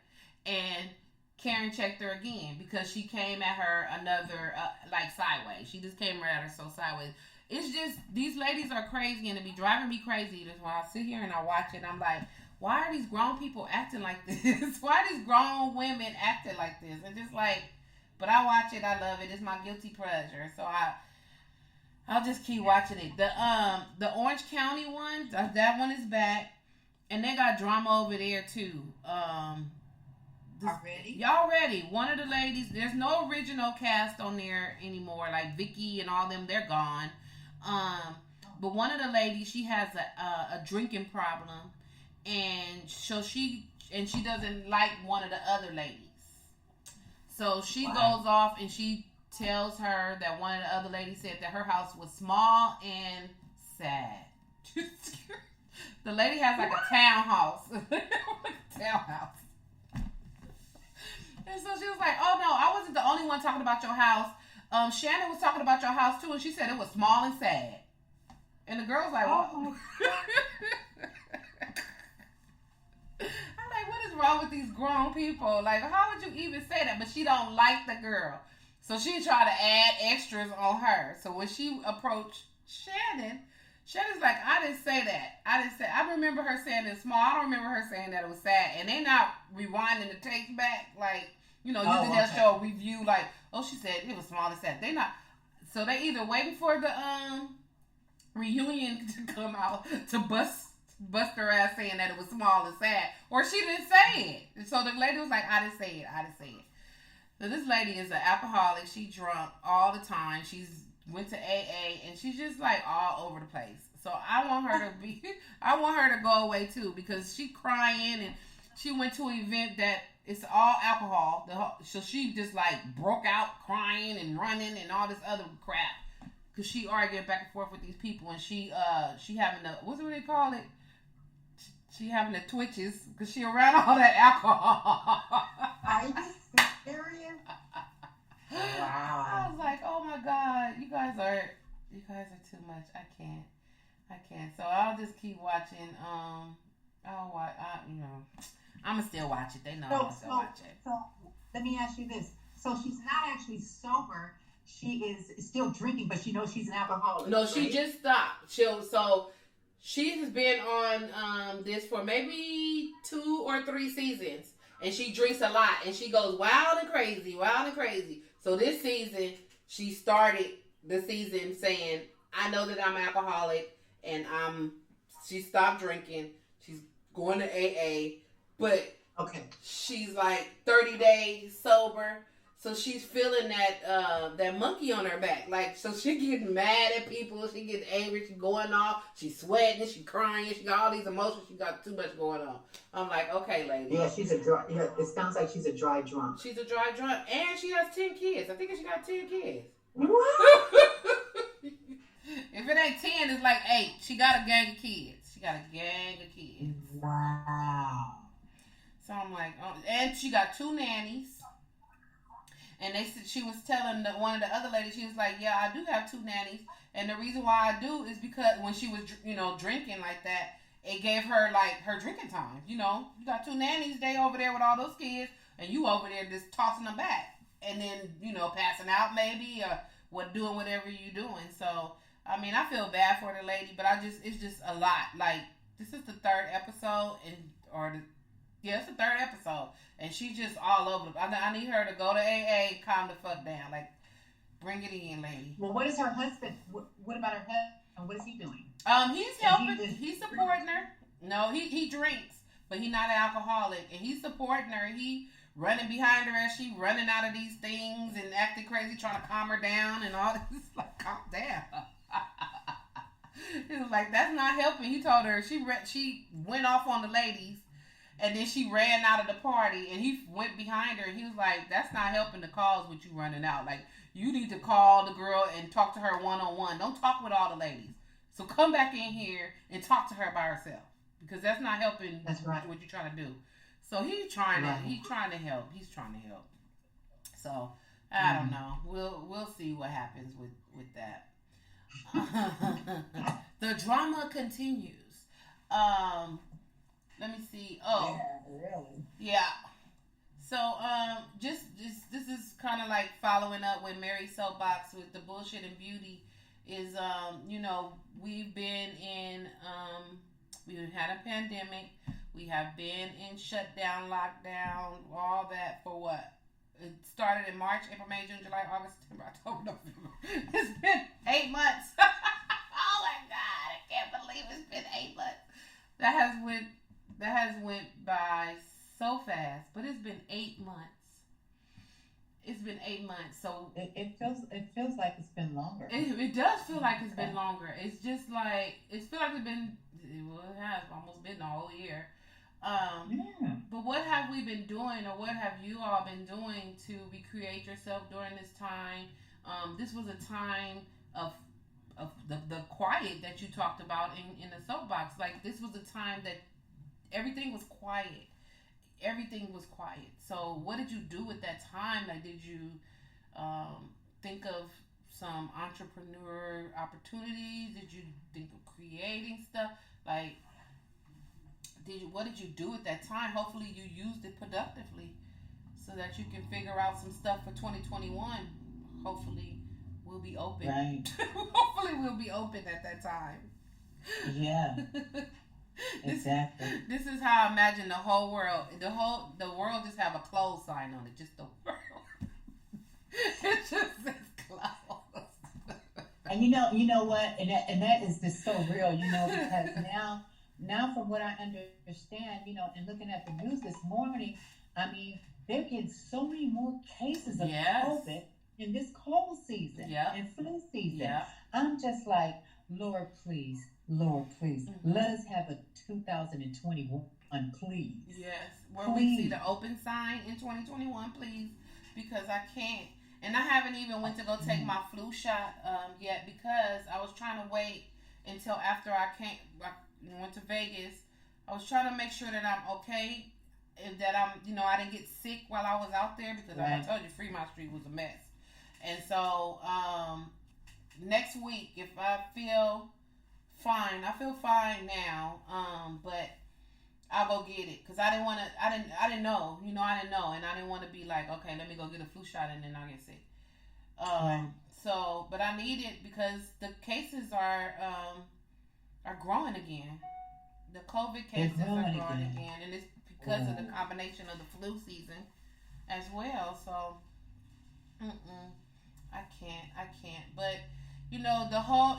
And Karen checked her again because she came at her another, like, sideways. She just came right at her so sideways. It's just, these ladies are crazy and it be driving me crazy. That's why I sit here and I watch it. I'm like, why are these grown people acting like this? Why are these grown women acting like this? And just like, but I watch it. I love it. It's my guilty pleasure. So I'll just keep watching it. The Orange County one, that one is back. And they got drama over there too. Already? Y'all ready? One of the ladies, there's no original cast on there anymore. Like Vicky and all them, they're gone. But one of the ladies, she has a drinking problem. And so she doesn't like one of the other ladies. So she goes off and she tells her that one of the other ladies said that her house was small and sad. The lady has like a townhouse. Townhouse. And so she was like, oh no, I wasn't the only one talking about your house. Shannon was talking about your house too, and she said it was small and sad. And the girl's like, what? I'm like, what is wrong with these grown people? Like, how would you even say that? But she don't like the girl. So she tried to add extras on her. So when she approached Shannon's like, I didn't say that. I remember her saying it's small. I don't remember her saying that it was sad. And they not rewinding the tapes back. Like, usually they'll show a review like, oh, she said it was small and sad. They not. So they either waiting for the reunion to come out to bust her ass saying that it was small and sad. Or she didn't say it. So the lady was like, I didn't say it. So this lady is an alcoholic. She drunk all the time. She's went to AA and she's just like all over the place. So I want her to go away too because she crying and she went to an event that it's all alcohol. So she just like broke out crying and running and all this other crap because she arguing back and forth with these people and she having the, what's what they call it? She having the twitches because she around all that alcohol. Are you serious? Wow. I was like, oh my God, you guys are too much. I can't. So I'll just keep watching. I'm gonna still watch it. They know I'm gonna still watch it. So let me ask you this. So she's not actually sober. She is still drinking, but she knows she's an alcoholic. No, she just stopped. She has been on this for maybe 2 or 3 seasons. And she drinks a lot. And she goes wild and crazy. So this season, she started the season saying, I know that I'm alcoholic. And she stopped drinking. She's going to AA. But she's like 30 days sober. So she's feeling that monkey on her back. Like, so she getting mad at people. She getting angry. She going off. She's sweating. She crying. She got all these emotions. She got too much going on. I'm like, okay, lady. Yeah, it sounds like she's a dry drunk. She's a dry drunk. And she has 10 kids. I think she got 10 kids. What? If it ain't 10, it's like 8. She got a gang of kids. Wow. So I'm like, oh, and she got 2 nannies. And she was telling one of the other ladies, she was like, yeah, I do have 2 nannies. And the reason why I do is because when she was, drinking like that, it gave her, like, her drinking time. You got 2 nannies, they over there with all those kids, and you over there just tossing them back. And then, passing out maybe, or doing whatever you're doing. So, I mean, I feel bad for the lady, but it's just a lot. Like, this is the 3rd episode, it's the 3rd episode. And she's just all over. I need her to go to AA, calm the fuck down. Like, bring it in, lady. Well, what is her husband? What about her husband? What is he doing? He's helping. He's supporting her. No, he drinks, but he's not an alcoholic. And he's supporting her. He running behind her as she running out of these things and acting crazy, trying to calm her down and all this. Like, calm down. He was like, that's not helping. He told her she went off on the ladies. And then she ran out of the party, and he went behind her, and he was like, that's not helping the cause with you running out. Like, you need to call the girl and talk to her one-on-one. Don't talk with all the ladies. So come back in here and talk to her by herself because that's not helping. That's right. What you're trying to do. So he's trying to Right. he's trying to help. He's trying to help. So I don't know. We'll see what happens with that. The drama continues. Let me see. Oh, Yeah, really. yeah. So just this is kind of like following up with Mary Soapbox with the bullshit and beauty. Is you know, we've been in we've had a pandemic. We have been in shutdown, lockdown, all that for what? It started in March, April, May, June, July, August, September, October, November. It's been 8 months. Oh my God, I can't believe it's been 8 months. That has went by so fast, but it's been 8 months. It's been 8 months, so it feels like it's been longer. It does feel like it's been longer. It's just like it feels like it's been. Well, it has almost been a whole year. Yeah. But what have we been doing, or what have you all been doing to recreate yourself during this time? This was a time of the quiet that you talked about in the soapbox. Like this was a time that everything was quiet. Everything was quiet. So what did you do with that time? Like, did you think of some entrepreneur opportunities? Did you think of creating stuff? Like, what did you do with that time? Hopefully you used it productively so that you can figure out some stuff for 2021. Hopefully we'll be open. Right. Hopefully we'll be open at that time. Yeah. Exactly. This is how I imagine the whole world. The world just have a close sign on it. Just the world. It just says close. And you know what? And that is just so real, because now from what I understand, and looking at the news this morning, I mean, they're getting so many more cases of COVID in this cold season and flu season. Yeah. I'm just like, Lord, please, let us have a 2021, please. Yes, where we see the open sign in 2021, please, because I can't. And I haven't even went to go take my flu shot yet because I was trying to wait until after I went to Vegas. I was trying to make sure that I'm okay, that I didn't get sick while I was out there because I told you Fremont Street was a mess. And so next week, if I feel fine, I feel fine now, but I'll go get it because I didn't know, I didn't know, and I didn't want to be like, okay, let me go get a flu shot and then I'll get sick. So, but I need it because the cases are growing again. The COVID cases are growing again, and it's because of the combination of the flu season as well. So, I can't. But the whole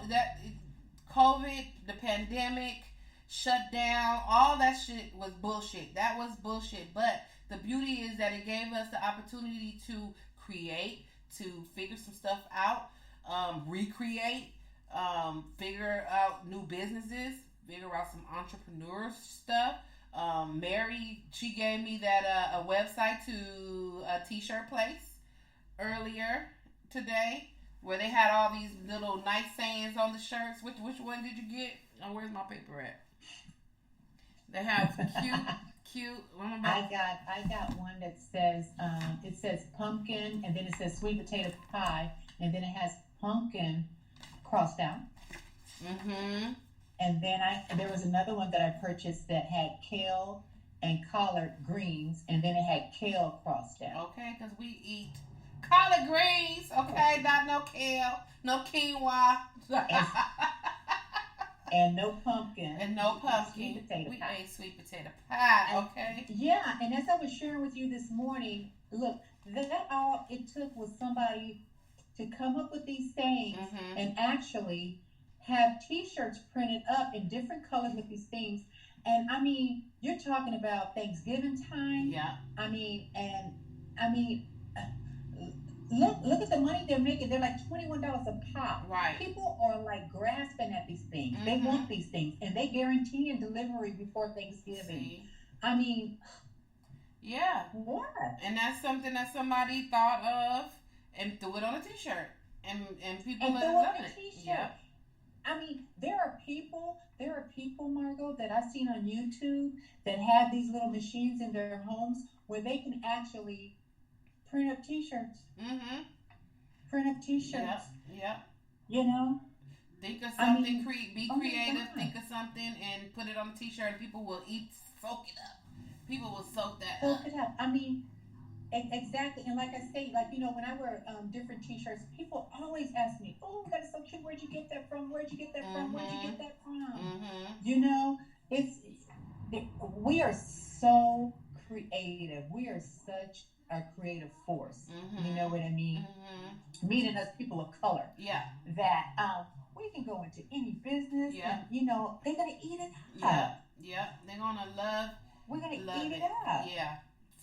COVID, the pandemic, shutdown, all that shit was bullshit. That was bullshit. But the beauty is that it gave us the opportunity to create, to figure some stuff out, recreate, figure out new businesses, figure out some entrepreneur stuff. Mary, she gave me that a website to a t-shirt place earlier today where they had all these little nice sayings on the shirts. Which one did you get? Oh, where's my paper at? They have cute. I got one that says it says pumpkin, and then it says sweet potato pie, and then it has pumpkin crossed out. Mm-hmm. And then there was another one that I purchased that had kale and collard greens, and then it had kale crossed out. Okay, because we eat collard greens. Okay, not no kale, no quinoa. And no pumpkin. And no pumpkin. Sweet potato we pie. ate sweet potato pie, okay? Yeah, and as I was sharing with you this morning, look, that all it took was somebody to come up with these things and actually have t-shirts printed up in different colors with these things. And I mean, you're talking about Thanksgiving time. Yeah. Look at the money they're making. They're like $21 a pop. Right. People are like grasping at these things. They want these things, and they guarantee a delivery before Thanksgiving. See? I mean, yeah. What? And that's something that somebody thought of and threw it on a t-shirt, and people are loving it. Yeah. I mean, there are people, Margot, that I've seen on YouTube that have these little machines in their homes where they can actually print up T-shirts. Mm-hmm. Print up T-shirts. Yep. You know. Think of something. Be creative. Think of something and put it on a T-shirt. And people will soak it up. People will soak that up. Soak it up. I mean, exactly. And like I say, like, you know, when I wear different T-shirts, people always ask me, "Oh, that is so cute. Where'd you get that from? Where'd you get that from? Where'd you get that from?" Mm-hmm. You know, we are so creative. We are such a creative force. Mm-hmm. You know what I mean? Mm-hmm. Meaning us people of color. Yeah. That we can go into any business, and you know they're gonna eat it up. Yeah. They're gonna love. We're gonna eat it up. Yeah,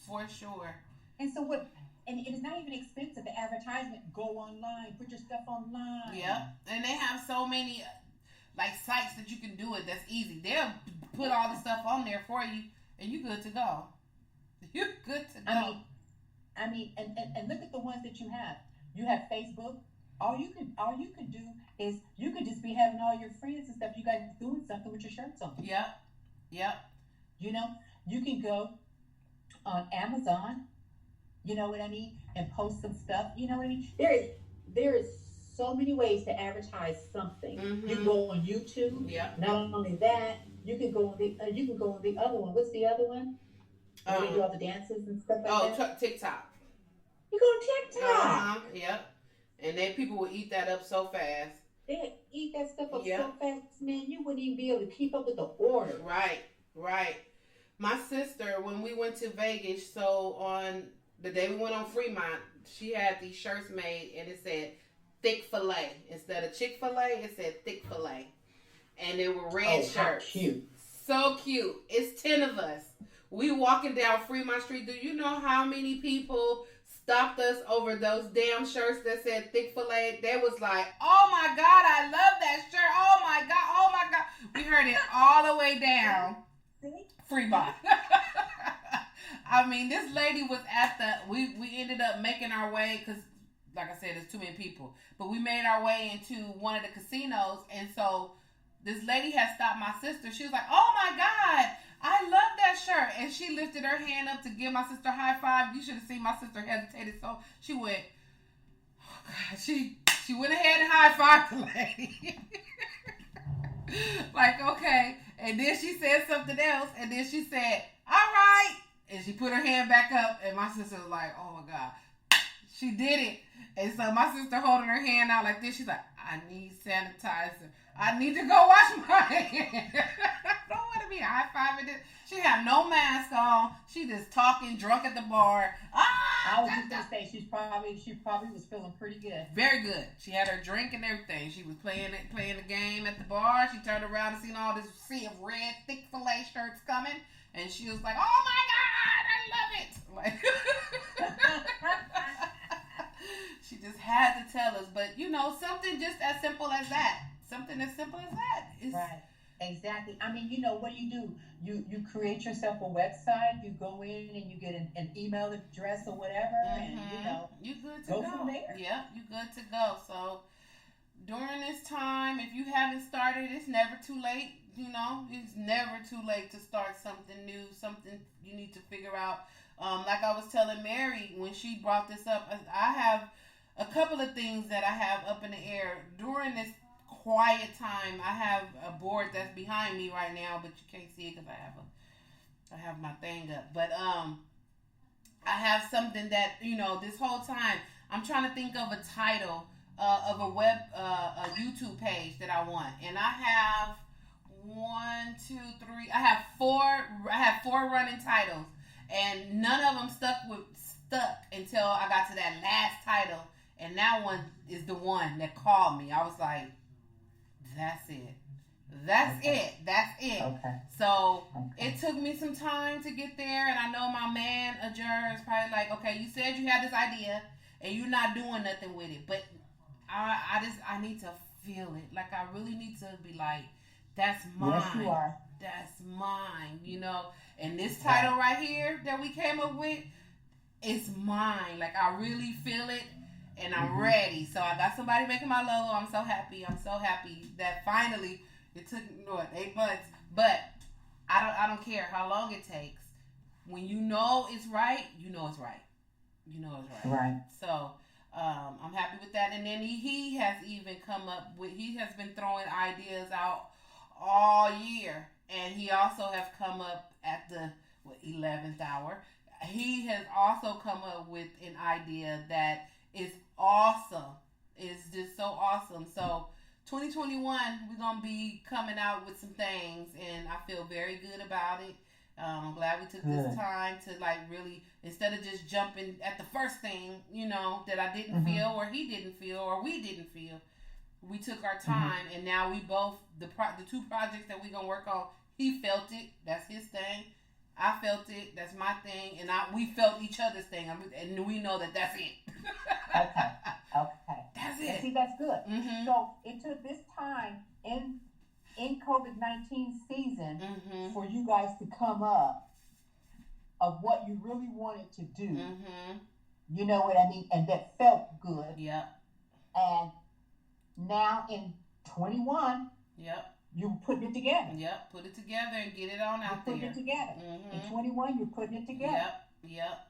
for sure. And so what? And it is not even expensive. The advertisement: go online, put your stuff online. Yeah, and they have so many like sites that you can do it. That's easy. They'll put all the stuff on there for you, and you're good to go. You're good to go. I mean, and look at the ones that you have. You have Facebook. All you could do is you could just be having all your friends and stuff. You guys doing something with your shirts on. Yep. You know, you can go on Amazon. You know what I mean, and post some stuff. You know what I mean. There is so many ways to advertise something. Mm-hmm. You can go on YouTube. Yeah. Not only that, you can go on the other one. What's the other one? Where they do all the dances and stuff like that. TikTok. You go on TikTok. Yep. And then people will eat that up so fast. They eat that stuff up so fast, man. You wouldn't even be able to keep up with the order. Right. My sister, when we went to Vegas, so on the day we went on Fremont, she had these shirts made, and it said thick filet instead of Chick-fil-A. It said thick filet, and they were red shirts. How cute! So cute. It's 10 of us. We walking down Fremont Street. Do you know how many people stopped us over those damn shirts that said thick filet? They was like, "Oh my God, I love that shirt. Oh my God." We heard it all the way down Fremont. I mean, this lady was at we ended up making our way, because like I said, there's too many people, but we made our way into one of the casinos, and so this lady had stopped my sister. She was like, "Oh my God, I love that shirt." And she lifted her hand up to give my sister a high five. You should have seen my sister hesitated. So she went, oh God, she went ahead and high fived the lady. Like, okay. And then she said something else. And then she said, "All right." And she put her hand back up. And my sister was like, oh my God. She did it. And so my sister holding her hand out like this. She's like, "I need sanitizer. I need to go wash my hands." I don't want to be high-fiving it. She had no mask on. She just talking drunk at the bar. I was just going to say, she probably was feeling pretty good. Very good. She had her drink and everything. She was playing the game at the bar. She turned around and seen all this sea of red, thick filet shirts coming. And she was like, "Oh my God, I love it." Like, she just had to tell us. But, you know, something just as simple as that. Something as simple as that. Right. Exactly. I mean, you know, what do? You create yourself a website. You go in and you get an email address or whatever, and you know, you good to go from there. Yeah, you good to go. So during this time, if you haven't started, it's never too late. You know, it's never too late to start something new, something you need to figure out. Like I was telling Mary when she brought this up, I have a couple of things that I have up in the air during this quiet time. I have a board that's behind me right now, but you can't see it because I have my thing up. But I have something that, you know, this whole time I'm trying to think of a title of a YouTube page that I want, and I have 1, 2, 3. I have four running titles, and none of them stuck until I got to that last title, and that one is the one that called me. I was like, that's it. That's it. Okay. So it took me some time to get there, and I know my manager is probably like, "Okay, you said you had this idea, and you're not doing nothing with it." But I need to feel it. Like, I really need to be like, that's mine. Yes, you are. That's mine, you know. And this title right here that we came up with is mine. Like, I really feel it, and I'm ready. So I got somebody making my logo. I'm so happy. I'm so happy that finally It took what 8 months, but I don't care how long it takes. When you know it's right, you know it's right. You know it's right. Right. So I'm happy with that. And then he has even come up with, he has been throwing ideas out all year, and he also has come up at the 11th hour. He has also come up with an idea that is awesome. It's just so awesome. So 2021, we're gonna be coming out with some things, and I feel very good about it. I'm glad we took this time to like really, instead of just jumping at the first thing, that I didn't feel, or he didn't feel, or we didn't feel. We took our time, and now we both, the two projects that we're gonna work on, he felt it. That's his thing. I felt it. That's my thing, and we felt each other's thing, and we know that that's it. Okay. That's it. And see, that's good. So it took this time in COVID-19 season for you guys to come up of what you really wanted to do. You know what I mean? And that felt good. Yep. And now in 21, yep, you putting it together. Yep, put it together and get it on out there. You're putting it together. In 21, you're putting it together. Yep.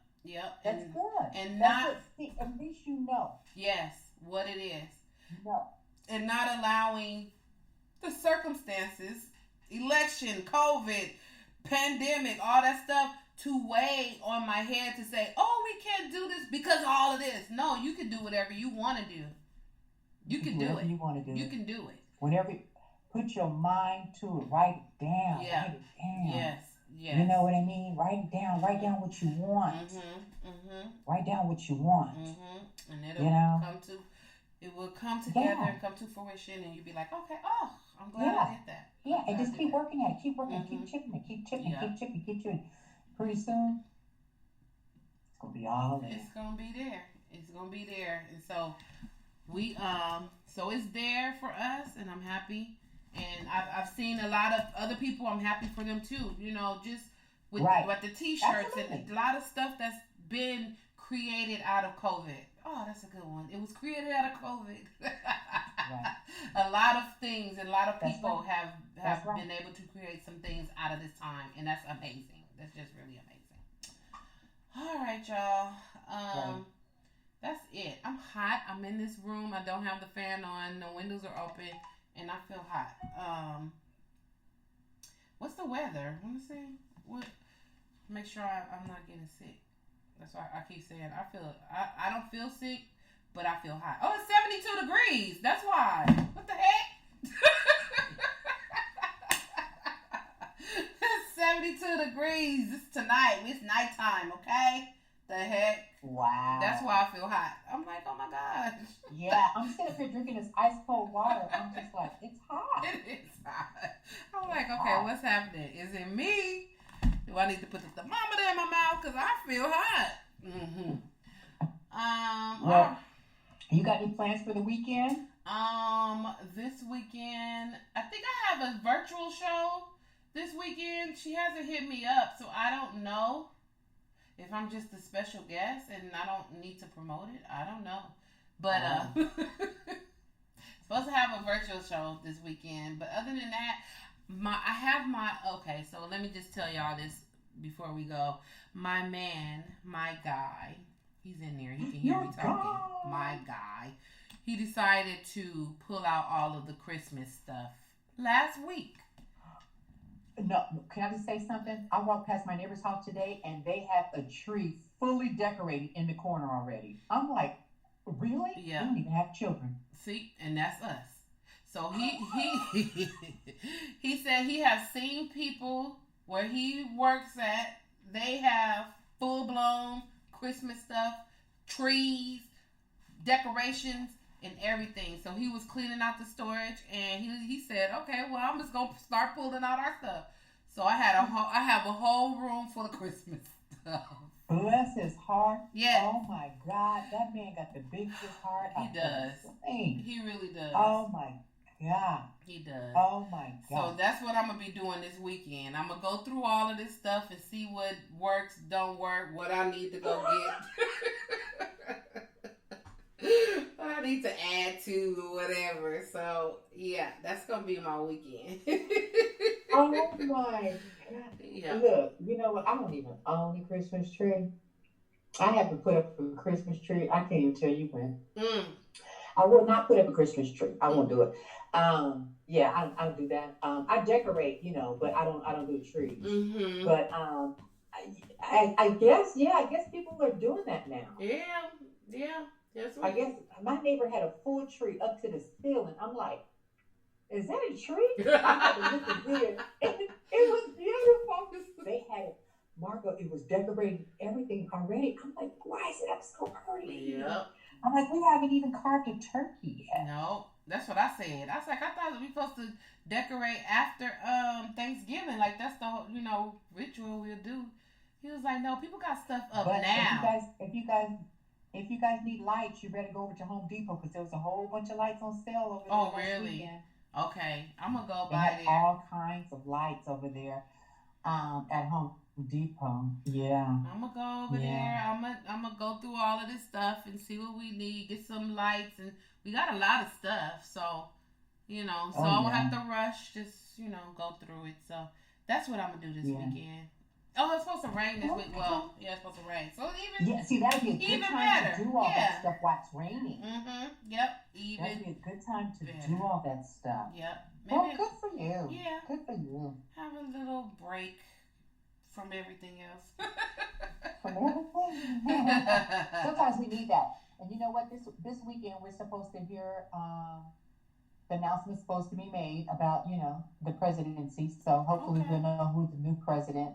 That's good. And at least you know. Yes, what it is. No. And not allowing the circumstances, election, COVID, pandemic, all that stuff to weigh on my head to say, oh, we can't do this because of all of this. No, you can do whatever you want to do. You can do it. You want to do. You can do it. Whenever, put your mind to it. Write it down. Yeah. Write it down. Yes. You know what I mean? Write it down. Write down what you want. Write down what you want. And it will come together and come to fruition, and you'll be like, okay, I'm glad I did that. Yeah, and just keep working at it. Keep working. Keep chipping it. Keep chipping. Keep chipping. Keep chipping. Pretty soon, it's gonna be all there. It's gonna be there. It's gonna be there, and so we so it's there for us, and I'm happy. And I've seen a lot of other people. I'm happy for them too. Just with the t-shirts and a lot of stuff that's been created out of COVID. Oh, that's a good one. It was created out of COVID. Right. A lot of things and a lot of people have been able to create some things out of this time, and that's amazing. That's just really amazing. All right, y'all. That's it. I'm hot. I'm in this room. I don't have the fan on. The windows are open. And I feel hot. What's the weather? Let me see. What? Make sure I'm not getting sick. That's why I keep saying I don't feel sick, but I feel hot. Oh, it's 72 degrees. That's why. What the heck? It's 72 degrees. It's tonight. It's nighttime. Okay. The heck? Wow. That's why I feel hot. I'm like, oh my gosh. Yeah, I'm sitting up here drinking this ice cold water. I'm just like, it's hot. It is hot. I'm like, okay, what's happening? Is it me? Do I need to put the thermometer in my mouth? Because I feel hot. Well, you got any plans for the weekend? This weekend, I think I have a virtual show this weekend. She hasn't hit me up, so I don't know if I'm just a special guest and I don't need to promote it. I don't know. But supposed to have a virtual show this weekend. But other than that, okay, so let me just tell y'all this before we go. My man, my guy, he's in there. He can hear me talking. My guy. He decided to pull out all of the Christmas stuff last week. No, can I just say something? I walked past my neighbor's house today, and they have a tree fully decorated in the corner already. I'm like, really? Yeah. They don't even have children. See, and that's us. So he he said he has seen people where he works at. They have full blown Christmas stuff, trees, decorations, and everything. So he was cleaning out the storage, and he said, okay, well, I'm just gonna start pulling out our stuff. So I have a whole room full of Christmas stuff. Bless his heart. Yeah. Oh my God, that man got the biggest heart. He does. He really does. Oh my God. He does. Oh my God. So that's what I'm gonna be doing this weekend. I'm gonna go through all of this stuff and see what works, don't work, what I need to go get. I need to add to whatever. So yeah, that's gonna be my weekend. Oh my God. Yeah. Look, you know what? I don't even own a Christmas tree. I haven't put up a Christmas tree. I can't even tell you when. I will not put up a Christmas tree. I won't do it. Yeah, I don't do that. I decorate, but I don't do trees. Mm-hmm. But I guess, I guess people are doing that now. Yeah. That's I guess my neighbor had a full tree up to the ceiling. I'm like, is that a tree? I had to look again. It was beautiful. They had it, Margot. It was decorated, everything already. I'm like, why is it up so early? Yep. I'm like, we haven't even carved a turkey yet. No, that's what I said. I was like, I thought we were supposed to decorate after Thanksgiving. Like that's the whole, ritual we'll do. He was like, no, people got stuff up but now. If you guys need lights, you better go over to Home Depot because there was a whole bunch of lights on sale over there. Oh, really? Weekend. Okay, I'm gonna go buy there. All kinds of lights over there at Home Depot. Yeah. I'm gonna go over there. I'm gonna go through all of this stuff and see what we need. Get some lights, and we got a lot of stuff. So, I won't have to rush. Just go through it. So that's what I'm gonna do this weekend. Oh, it's supposed to rain this week. Well, yeah, it's supposed to rain. So see, that'd be a good time better. To do all that stuff while it's raining. Mm-hmm. Yep. That'd be a good time to do all that stuff. Yep. Well, good for you. Yeah. Good for you. Have a little break from everything else. From everything. Sometimes we need that. And you know what? This weekend we're supposed to hear the announcement supposed to be made about, the presidency. So hopefully we'll know who the new president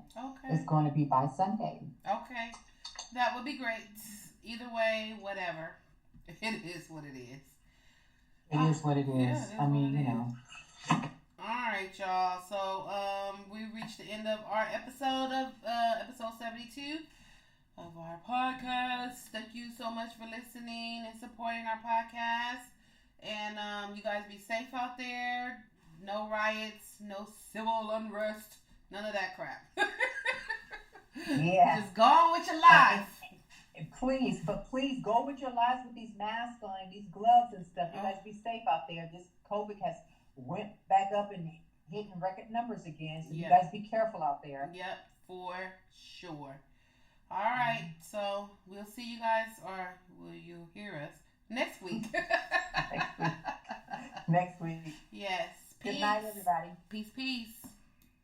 is going to be by Sunday. Okay. That would be great. Either way, whatever. It is what it is. It is what it is. Yeah, I mean, All right, y'all. So we reached the end of our episode of episode 72 of our podcast. Thank you so much for listening and supporting our podcast. And you guys be safe out there. No riots, no civil unrest, none of that crap. Yeah. Just go on with your life. Please go with your lives with these masks on, these gloves and stuff. You guys be safe out there. This COVID has went back up and hitting record numbers again. So you guys be careful out there. Yep, for sure. All right. So we'll see you guys, or will you hear us next week? Next week. Yes. Peace. Good night, everybody. Peace.